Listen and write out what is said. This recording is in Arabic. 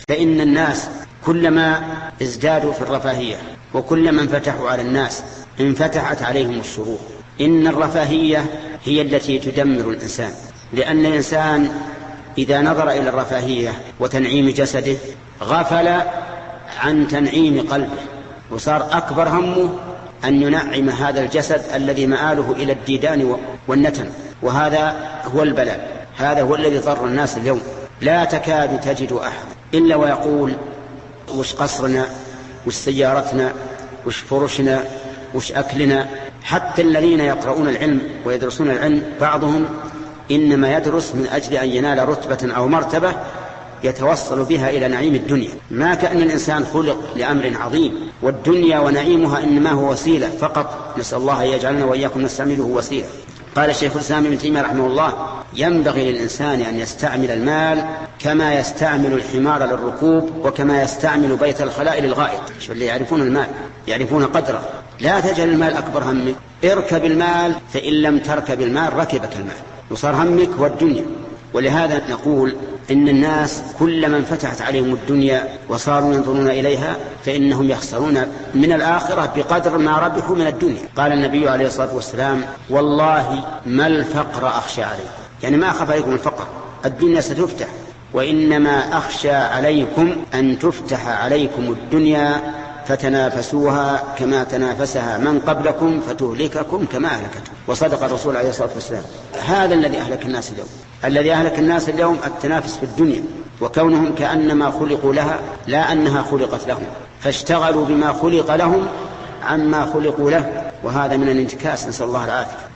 فإن الناس كلما ازدادوا في الرفاهية وكلما انفتحوا على الناس انفتحت عليهم الشرور. إن الرفاهية هي التي تدمر الإنسان، لأن الإنسان إذا نظر إلى الرفاهية وتنعيم جسده غفل عن تنعيم قلبه، وصار أكبر همه أن ينعم هذا الجسد الذي مآله إلى الديدان والنتن، وهذا هو البلاء. هذا هو الذي ضر الناس اليوم. لا تكاد تجد أحد إلا ويقول وش قصرنا، وش سيارتنا، وش فرشنا، وش أكلنا. حتى الذين يقرؤون العلم ويدرسون العلم بعضهم إنما يدرس من أجل أن ينال رتبة أو مرتبة يتوصل بها إلى نعيم الدنيا، ما كأن الإنسان خلق لأمر عظيم، والدنيا ونعيمها إنما هو وسيلة فقط. نسأل الله أن يجعلنا وإياكم نستعمله وسيلة. قال الشيخ الإسلام ابن تيمية رحمه الله: ينبغي للإنسان أن يستعمل المال كما يستعمل الحمار للركوب، وكما يستعمل بيت الخلاء للغائط. شو اللي يعرفون المال يعرفون قدره. لا تجعل المال أكبر همك، اركب المال، فإن لم تركب المال ركبك المال، وصار همك والدنيا. ولهذا نقول إن الناس كلما انفتحت عليهم الدنيا وصاروا ينظرون إليها فإنهم يخسرون من الآخرة بقدر ما ربحوا من الدنيا. قال النبي عليه الصلاة والسلام: والله ما الفقر أخشى عليكم، يعني ما أخاف عليكم الفقر، الدنيا ستفتح، وإنما أخشى عليكم أن تفتح عليكم الدنيا فتنافسوها كما تنافسها من قبلكم فتهلككم كما أهلكتهم. وصدق الرسول عليه الصلاة والسلام. هذا الذي أهلك الناس اليوم. الذي أهلك الناس اليوم التنافس في الدنيا، وكونهم كأنما خلقوا لها لا أنها خلقت لهم، فاشتغلوا بما خلق لهم عما خلقوا له، وهذا من الانتكاس، نسأل الله العافية.